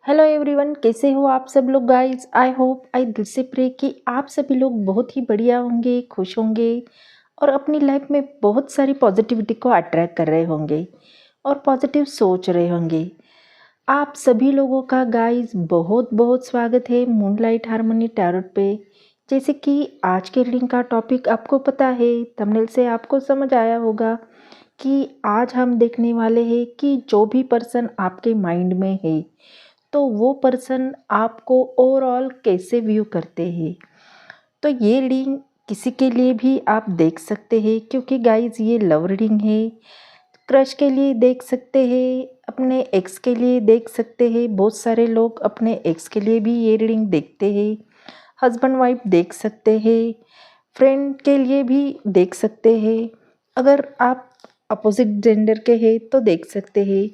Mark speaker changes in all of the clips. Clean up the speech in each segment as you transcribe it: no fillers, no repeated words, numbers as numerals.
Speaker 1: Hello everyone, कैसे हो आप सब लोग गाइस। आई होप, आई दिल से प्रे कि आप सभी लोग बहुत ही बढ़िया होंगे, खुश होंगे और अपनी लाइफ में बहुत सारी पॉजिटिविटी को अट्रैक्ट कर रहे होंगे और पॉजिटिव सोच रहे होंगे। आप सभी लोगों का गाइस बहुत बहुत स्वागत है मूनलाइट हार्मनी टैरोट पे। जैसे कि आज के रीडिंग का टॉपिक आपको पता है, थंबनेल से आपको समझ आया होगा कि आज हम देखने वाले हैं कि जो भी पर्सन आपके माइंड में है तो वो पर्सन आपको ओवरऑल कैसे व्यू करते हैं। तो ये रीडिंग किसी के लिए भी आप देख सकते हैं, क्योंकि गाइज ये लव रीडिंग है। क्रश के लिए देख सकते हैं, अपने एक्स के लिए देख सकते हैं। बहुत सारे लोग अपने एक्स के लिए भी ये रीडिंग देखते हैं। हस्बैंड वाइफ देख सकते हैं, फ्रेंड के लिए भी देख सकते हैं। अगर आप अपोजिट जेंडर के हैं तो देख सकते हैं।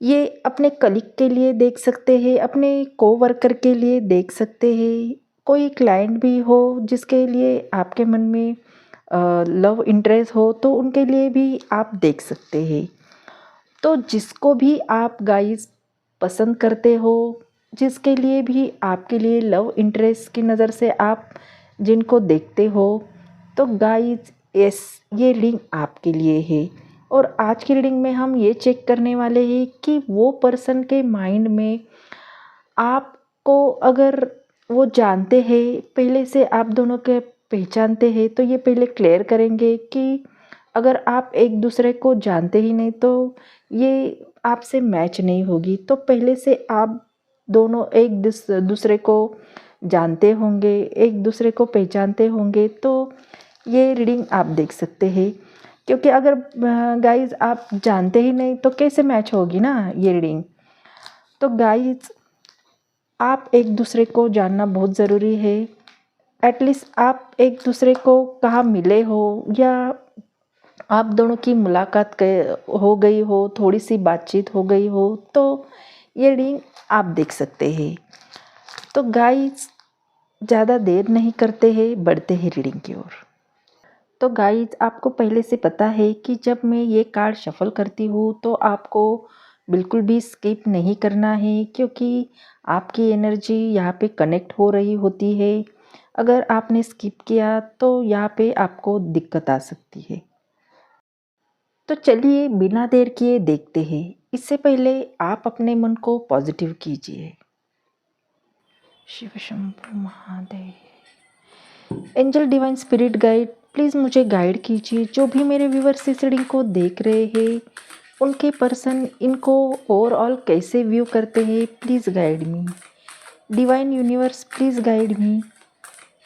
Speaker 1: ये अपने कलीग के लिए देख सकते हैं, अपने कोवर्कर के लिए देख सकते हैं। कोई क्लाइंट भी हो जिसके लिए आपके मन में लव इंटरेस्ट हो तो उनके लिए भी आप देख सकते हैं। तो जिसको भी आप गाइस पसंद करते हो, जिसके लिए भी आपके लिए लव इंटरेस्ट की नज़र से आप जिनको देखते हो, तो गाइस यस, ये रीडिंग आपके लिए है। और आज की रीडिंग में हम ये चेक करने वाले हैं कि वो पर्सन के माइंड में आपको अगर वो जानते हैं, पहले से आप दोनों के पहचानते हैं, तो ये पहले क्लियर करेंगे कि अगर आप एक दूसरे को जानते ही नहीं तो ये आपसे मैच नहीं होगी। तो पहले से आप दोनों एक दूसरे को जानते होंगे, एक दूसरे को पहचानते होंगे, तो ये रीडिंग आप देख सकते हैं। क्योंकि अगर गाइस आप जानते ही नहीं तो कैसे मैच होगी ना ये रीडिंग। तो गाइस आप एक दूसरे को जानना बहुत ज़रूरी है। एटलीस्ट आप एक दूसरे को कहाँ मिले हो या आप दोनों की मुलाकात हो गई हो, थोड़ी सी बातचीत हो गई हो, तो ये रीडिंग आप देख सकते हैं। तो गाइस ज़्यादा देर नहीं करते हैं, बढ़ते हैं रीडिंग की ओर। तो गाइस आपको पहले से पता है कि जब मैं ये कार्ड शफल करती हूँ तो आपको बिल्कुल भी स्किप नहीं करना है, क्योंकि आपकी एनर्जी यहाँ पे कनेक्ट हो रही होती है। अगर आपने स्किप किया तो यहाँ पे आपको दिक्कत आ सकती है। तो चलिए बिना देर किए देखते हैं। इससे पहले आप अपने मन को पॉजिटिव कीजिए। Shiva Shambhu Mahadev. Angel divine spirit guide, please मुझे गाइड कीजिए। जो भी मेरे व्यूअर्स इस रीडिंग को देख रहे हैं, उनके पर्सन इनको ओवरऑल कैसे व्यू करते हैं, please guide me. Divine universe please guide me.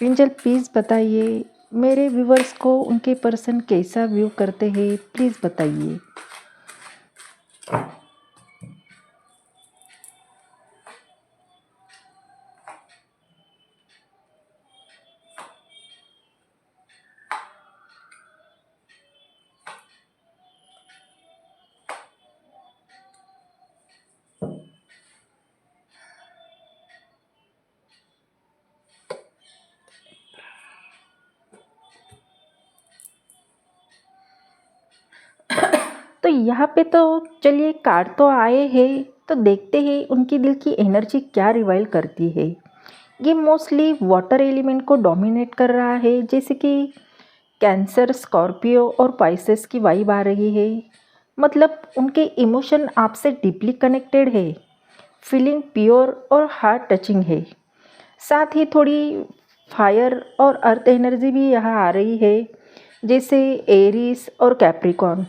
Speaker 1: Angel please बताइए मेरे व्यूअर्स को उनके पर्सन कैसा व्यू करते हैं, प्लीज़ बताइए। तो यहाँ पे तो चलिए कार्ड तो आए हैं, तो देखते हैं उनकी दिल की एनर्जी क्या रिवाइल करती है। ये मोस्टली वाटर एलिमेंट को डोमिनेट कर रहा है, जैसे कि कैंसर, स्कॉर्पियो और पाइसेस की वाइब आ रही है। मतलब उनके इमोशन आपसे डीपली कनेक्टेड है, फीलिंग प्योर और हार्ट टचिंग है। साथ ही थोड़ी फायर और अर्थ एनर्जी भी यहाँ आ रही है, जैसे एरीज और कैप्रिकॉन,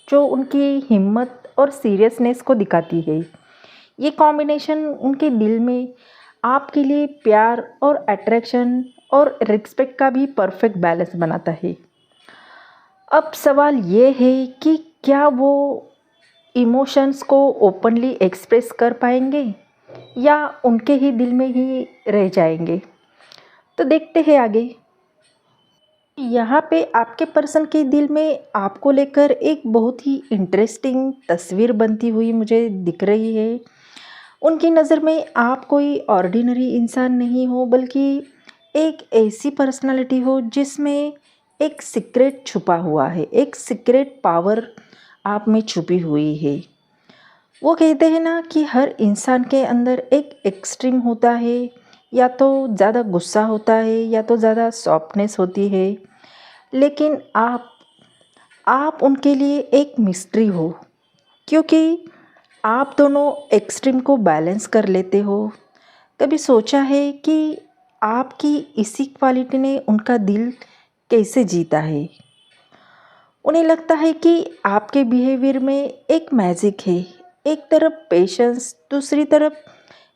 Speaker 1: जो उनकी हिम्मत और सीरियसनेस को दिखाती है। ये कॉम्बिनेशन उनके दिल में आपके लिए प्यार और अट्रैक्शन और रिस्पेक्ट का भी परफेक्ट बैलेंस बनाता है। अब सवाल ये है कि क्या वो इमोशंस को ओपनली एक्सप्रेस कर पाएंगे या उनके ही दिल में ही रह जाएंगे। तो देखते हैं आगे। यहाँ पे आपके पर्सन के दिल में आपको लेकर एक बहुत ही इंटरेस्टिंग तस्वीर बनती हुई मुझे दिख रही है। उनकी नज़र में आप कोई ऑर्डिनरी इंसान नहीं हो, बल्कि एक ऐसी पर्सनालिटी हो जिसमें एक सीक्रेट छुपा हुआ है, एक सीक्रेट पावर आप में छुपी हुई है। वो कहते हैं ना कि हर इंसान के अंदर एक एक्सट्रीम होता है, या तो ज़्यादा गुस्सा होता है या तो ज़्यादा सॉफ्टनेस होती है। लेकिन आप उनके लिए एक मिस्ट्री हो, क्योंकि आप दोनों एक्सट्रीम को बैलेंस कर लेते हो। कभी सोचा है कि आपकी इसी क्वालिटी ने उनका दिल कैसे जीता है? उन्हें लगता है कि आपके बिहेवियर में एक मैजिक है। एक तरफ पेशेंस, दूसरी तरफ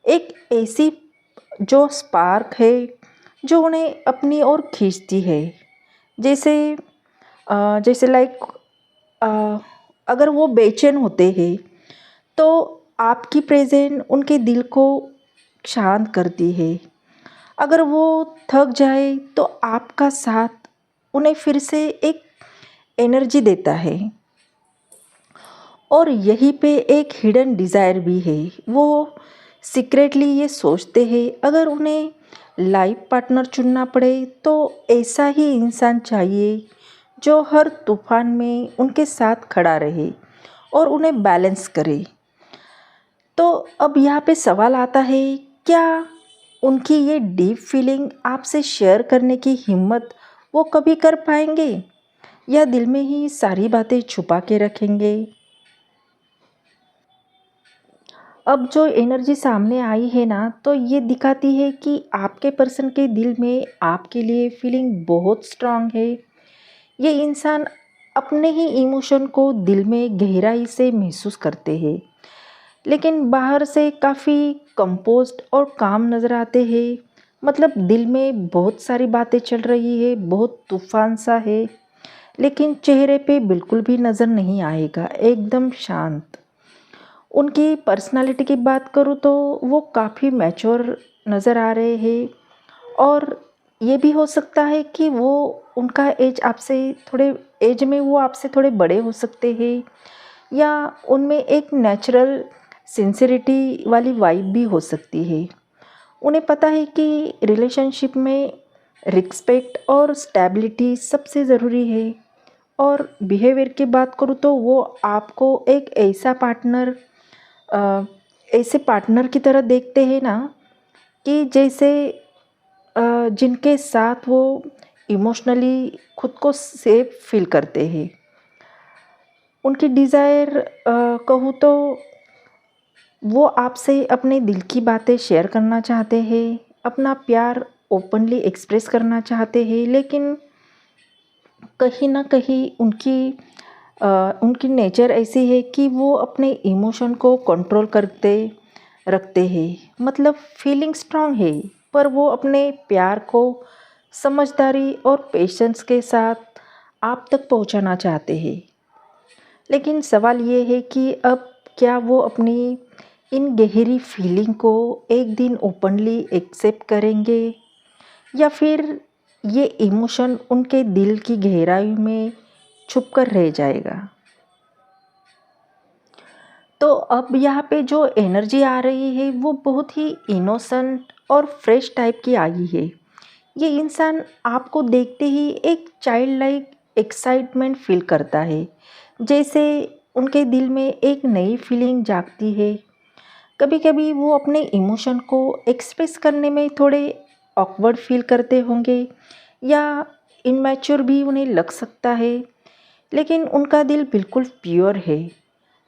Speaker 1: एक ऐसी जो स्पार्क है जो उन्हें अपनी ओर खींचती है। जैसे जैसे लाइक अगर वो बेचैन होते हैं तो आपकी प्रेजेंस उनके दिल को शांत करती है। अगर वो थक जाए तो आपका साथ उन्हें फिर से एक एनर्जी देता है। और यहीं पे एक हिडन डिज़ायर भी है। वो सीक्रेटली ये सोचते हैं अगर उन्हें लाइफ पार्टनर चुनना पड़े तो ऐसा ही इंसान चाहिए जो हर तूफान में उनके साथ खड़ा रहे और उन्हें बैलेंस करे। तो अब यहाँ पे सवाल आता है, क्या उनकी ये डीप फीलिंग आपसे शेयर करने की हिम्मत वो कभी कर पाएंगे, या दिल में ही सारी बातें छुपा के रखेंगे? अब जो एनर्जी सामने आई है ना, तो ये दिखाती है कि आपके पर्सन के दिल में आपके लिए फीलिंग बहुत स्ट्रांग है। ये इंसान अपने ही इमोशन को दिल में गहराई से महसूस करते हैं, लेकिन बाहर से काफ़ी कंपोज्ड और काम नज़र आते हैं। मतलब दिल में बहुत सारी बातें चल रही है, बहुत तूफान सा है, लेकिन चेहरे पे बिल्कुल भी नज़र नहीं आएगा, एकदम शांत। उनकी पर्सनालिटी की बात करूँ तो वो काफ़ी मैच्योर नज़र आ रहे हैं। और ये भी हो सकता है कि वो उनका एज आपसे थोड़े एज में वो आपसे थोड़े बड़े हो सकते हैं, या उनमें एक नेचुरल सिंसिरिटी वाली वाइब भी हो सकती है। उन्हें पता है कि रिलेशनशिप में रिस्पेक्ट और स्टेबिलिटी सबसे ज़रूरी है। और बिहेवियर की बात करूँ तो वो आपको एक ऐसे पार्टनर की तरह देखते हैं ना, कि जैसे जिनके साथ वो इमोशनली खुद को सेफ फील करते हैं। उनकी डिज़ायर कहूँ तो वो आपसे अपने दिल की बातें शेयर करना चाहते हैं, अपना प्यार ओपनली एक्सप्रेस करना चाहते हैं, लेकिन कहीं ना कहीं उनकी नेचर ऐसी है कि वो अपने इमोशन को कंट्रोल करते रखते हैं। मतलब फीलिंग स्ट्रांग है, पर वो अपने प्यार को समझदारी और पेशेंस के साथ आप तक पहुंचाना चाहते हैं। लेकिन सवाल ये है कि अब क्या वो अपनी इन गहरी फीलिंग को एक दिन ओपनली एक्सेप्ट करेंगे, या फिर ये इमोशन उनके दिल की गहराई में छुप कर रह जाएगा? तो अब यहाँ पे जो एनर्जी आ रही है वो बहुत ही इनोसेंट और फ्रेश टाइप की आई है। ये इंसान आपको देखते ही एक चाइल्ड लाइक एक्साइटमेंट फील करता है, जैसे उनके दिल में एक नई फीलिंग जागती है। कभी कभी वो अपने इमोशन को एक्सप्रेस करने में थोड़े ऑकवर्ड फील करते होंगे, या इनमैच्योर भी उन्हें लग सकता है, लेकिन उनका दिल बिल्कुल प्योर है।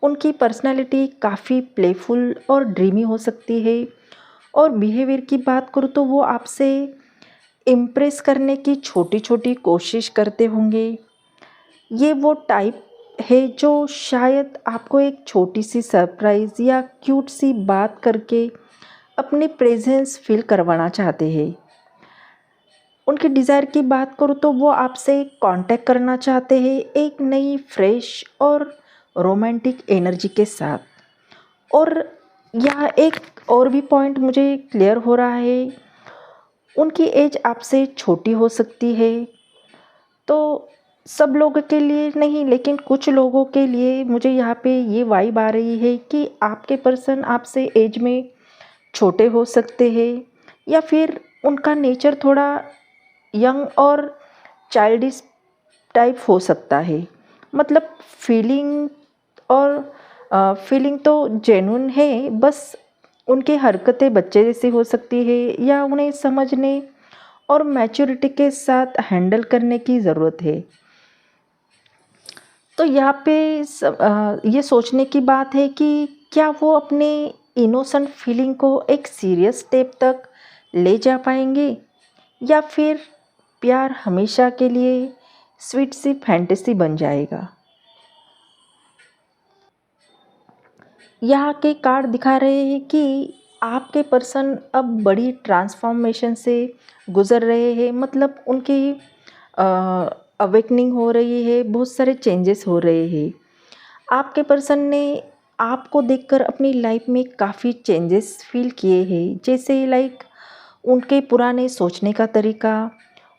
Speaker 1: उनकी पर्सनालिटी काफ़ी प्लेफुल और ड्रीमी हो सकती है। और बिहेवियर की बात करूँ तो वो आपसे इम्प्रेस करने की छोटी छोटी कोशिश करते होंगे। ये वो टाइप है जो शायद आपको एक छोटी सी सरप्राइज़ या क्यूट सी बात करके अपने प्रेजेंस फील करवाना चाहते हैं। उनकी डिज़ायर की बात करूँ तो वो आपसे कांटेक्ट करना चाहते हैं एक नई फ्रेश और रोमांटिक एनर्जी के साथ। और यह एक और भी पॉइंट मुझे क्लियर हो रहा है, उनकी एज आपसे छोटी हो सकती है। तो सब लोगों के लिए नहीं, लेकिन कुछ लोगों के लिए मुझे यहाँ पे ये वाइब आ रही है कि आपके पर्सन आपसे एज में छोटे हो सकते हैं, या फिर उनका नेचर थोड़ा यंग और चाइल्डिश टाइप हो सकता है। मतलब फीलिंग और फीलिंग तो जेन्युइन है, बस उनकी हरकतें बच्चे जैसी हो सकती है या उन्हें समझने और मैच्योरिटी के साथ हैंडल करने की ज़रूरत है। तो यहाँ पे ये सोचने की बात है कि क्या वो अपने इनोसेंट फीलिंग को एक सीरियस स्टेप तक ले जा पाएंगे, या फिर प्यार हमेशा के लिए स्वीट सी फैंटेसी बन जाएगा। यहाँ के कार्ड दिखा रहे हैं कि आपके पर्सन अब बड़ी ट्रांसफॉर्मेशन से गुज़र रहे हैं, मतलब उनकी अवेकनिंग हो रही है, बहुत सारे चेंजेस हो रहे हैं। आपके पर्सन ने आपको देखकर अपनी लाइफ में काफ़ी चेंजेस फील किए हैं, जैसे लाइक उनके पुराने सोचने का तरीका,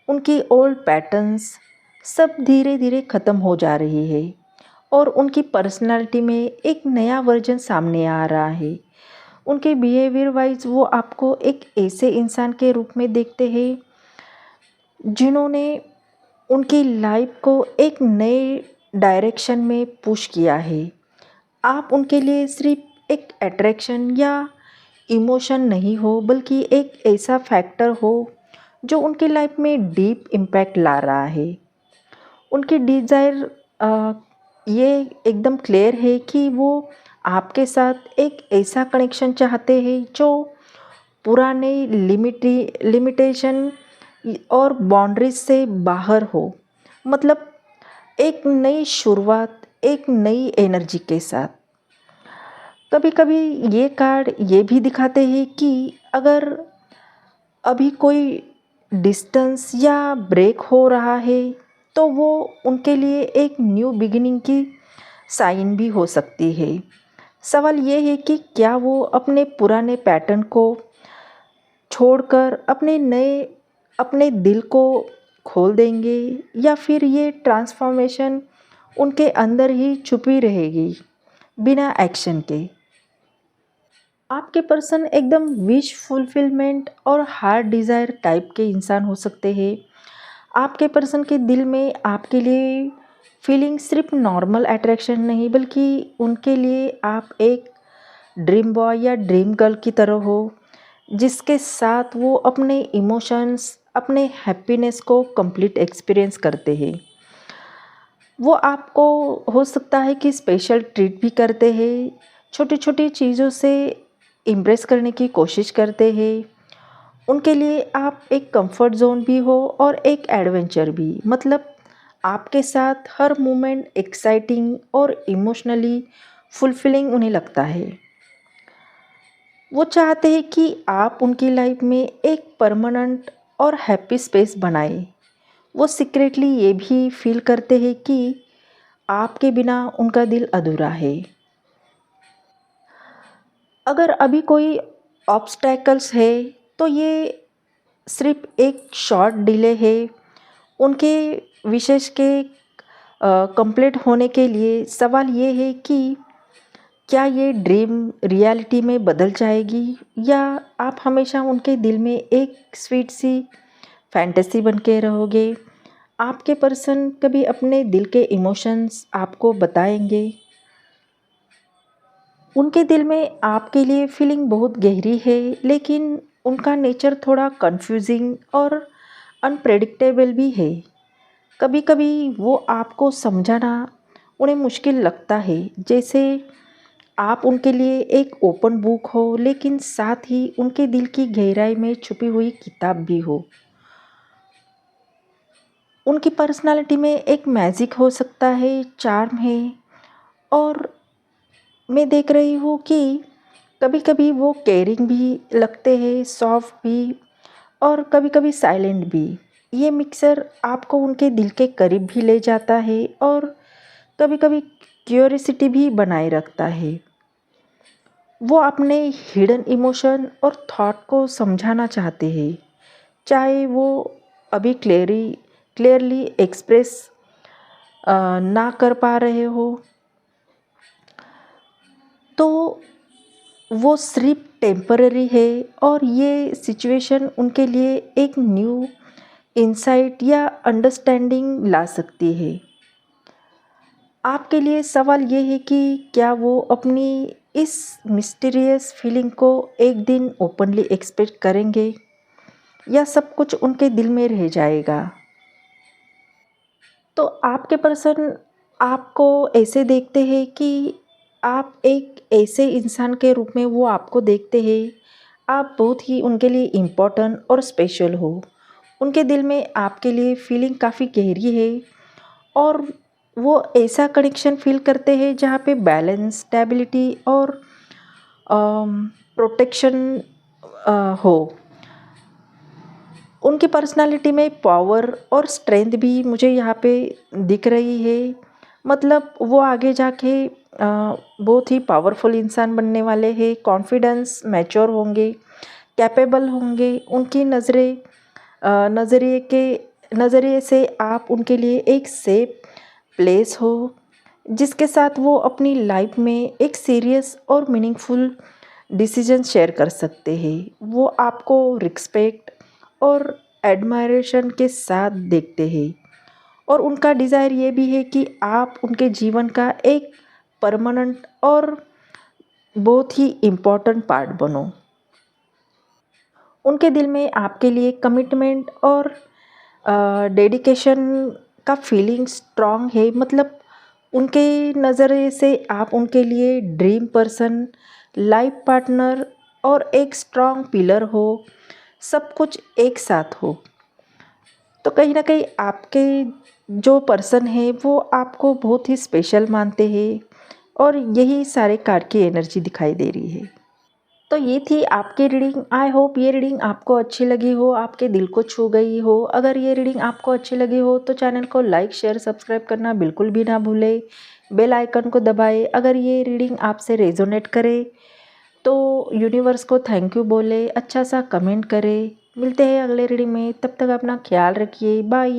Speaker 1: उनकी ओल्ड पैटर्न्स सब धीरे धीरे ख़त्म हो जा रही है और उनकी पर्सनालिटी में एक नया वर्जन सामने आ रहा है। उनके बिहेवियर वाइज वो आपको एक ऐसे इंसान के रूप में देखते हैं जिन्होंने उनकी लाइफ को एक नए डायरेक्शन में पुश किया है। आप उनके लिए सिर्फ एक अट्रैक्शन या इमोशन नहीं हो, बल्कि एक ऐसा फैक्टर हो जो उनकी लाइफ में डीप इम्पैक्ट ला रहा है। उनकी डिज़ायर ये एकदम क्लियर है कि वो आपके साथ एक ऐसा कनेक्शन चाहते हैं जो पुराने लिमिटेशन और बाउंड्रीज से बाहर हो, मतलब एक नई शुरुआत, एक नई एनर्जी के साथ। कभी कभी ये कार्ड ये भी दिखाते हैं कि अगर अभी कोई डिस्टेंस या ब्रेक हो रहा है तो वो उनके लिए एक न्यू बिगिनिंग की साइन भी हो सकती है। सवाल ये है कि क्या वो अपने पुराने पैटर्न को छोड़कर अपने दिल को खोल देंगे, या फिर ये ट्रांसफॉर्मेशन उनके अंदर ही छुपी रहेगी बिना एक्शन के। आपके पर्सन एकदम विश फुलफिलमेंट और हार्ट डिज़ायर टाइप के इंसान हो सकते हैं। आपके पर्सन के दिल में आपके लिए फीलिंग सिर्फ नॉर्मल अट्रैक्शन नहीं, बल्कि उनके लिए आप एक ड्रीम बॉय या ड्रीम गर्ल की तरह हो, जिसके साथ वो अपने इमोशंस, अपने हैप्पीनेस को कंप्लीट एक्सपीरियंस करते हैं। वो आपको हो सकता है कि स्पेशल ट्रीट भी करते हैं, छोटी छोटी चीज़ों से इम्प्रेस करने की कोशिश करते हैं। उनके लिए आप एक कंफर्ट जोन भी हो और एक एडवेंचर भी, मतलब आपके साथ हर मोमेंट एक्साइटिंग और इमोशनली फुलफिलिंग उन्हें लगता है। वो चाहते हैं कि आप उनकी लाइफ में एक परमानेंट और हैप्पी स्पेस बनाएं। वो सीक्रेटली ये भी फील करते हैं कि आपके बिना उनका दिल अधूरा है। अगर अभी कोई ऑब्स्टैकल्स है तो ये सिर्फ एक शॉर्ट डिले है उनके विशेष के कंप्लीट होने के लिए। सवाल ये है कि क्या ये ड्रीम रियलिटी में बदल जाएगी, या आप हमेशा उनके दिल में एक स्वीट सी फैंटेसी बन के रहोगे। आपके पर्सन कभी अपने दिल के इमोशंस आपको बताएंगे। उनके दिल में आपके लिए फीलिंग बहुत गहरी है, लेकिन उनका नेचर थोड़ा कंफ्यूजिंग और अनप्रेडिक्टेबल भी है। कभी कभी वो आपको समझाना उन्हें मुश्किल लगता है, जैसे आप उनके लिए एक ओपन बुक हो, लेकिन साथ ही उनके दिल की गहराई में छुपी हुई किताब भी हो। उनकी पर्सनालिटी में एक मैजिक हो सकता है, चार्म है, और मैं देख रही हूँ कि कभी कभी वो केयरिंग भी लगते हैं, सॉफ्ट भी और कभी कभी साइलेंट भी। ये मिक्सर आपको उनके दिल के करीब भी ले जाता है और कभी कभी क्यूरियोसिटी भी बनाए रखता है। वो अपने हिडन इमोशन और थॉट को समझाना चाहते हैं, चाहे वो अभी क्लियरली एक्सप्रेस ना कर पा रहे हो। तो वो सिर्फ टेम्पररी है और ये सिचुएशन उनके लिए एक न्यू इंसाइट या अंडरस्टैंडिंग ला सकती है। आपके लिए सवाल ये है कि क्या वो अपनी इस मिस्टीरियस फीलिंग को एक दिन ओपनली एक्सप्रेस करेंगे या सब कुछ उनके दिल में रह जाएगा। तो आपके पर्सन आपको ऐसे देखते हैं कि आप एक ऐसे इंसान के रूप में वो आपको देखते हैं। आप बहुत ही उनके लिए इम्पोर्टेंट और स्पेशल हो। उनके दिल में आपके लिए फीलिंग काफ़ी गहरी है और वो ऐसा कनेक्शन फ़ील करते हैं जहाँ पे बैलेंस, स्टेबिलिटी और प्रोटेक्शन हो। उनकी पर्सनालिटी में पावर और स्ट्रेंथ भी मुझे यहाँ पे दिख रही है। मतलब वो आगे जाके बहुत ही पावरफुल इंसान बनने वाले हैं, कॉन्फिडेंस, मैच्योर होंगे, कैपेबल होंगे। उनकी नज़रिए से आप उनके लिए एक सेफ प्लेस हो, जिसके साथ वो अपनी लाइफ में एक सीरियस और मीनिंगफुल डिसीजन शेयर कर सकते हैं। वो आपको रिस्पेक्ट और एडमायरेशन के साथ देखते हैं और उनका डिज़ायर ये भी है कि आप उनके जीवन का एक परमानेंट और बहुत ही इम्पोर्टेंट पार्ट बनो। उनके दिल में आपके लिए कमिटमेंट और डेडिकेशन का फीलिंग स्ट्रॉन्ग है। मतलब उनके नज़रिए से आप उनके लिए ड्रीम पर्सन, लाइफ पार्टनर और एक स्ट्रॉन्ग पिलर हो, सब कुछ एक साथ हो। तो कहीं ना कहीं आपके जो पर्सन है वो आपको बहुत ही स्पेशल मानते हैं और यही सारे कार्ड की एनर्जी दिखाई दे रही है। तो ये थी आपकी रीडिंग। आई होप ये रीडिंग आपको अच्छी लगी हो, आपके दिल को छू गई हो। अगर ये रीडिंग आपको अच्छी लगी हो तो चैनल को लाइक, शेयर, सब्सक्राइब करना बिल्कुल भी ना भूले। बेल आइकन को दबाए। अगर ये रीडिंग आपसे रेजोनेट करे तो यूनिवर्स को थैंक यू बोले, अच्छा सा कमेंट करे। मिलते हैं अगले रीडिंग में, तब तक अपना ख्याल रखिए। बाय।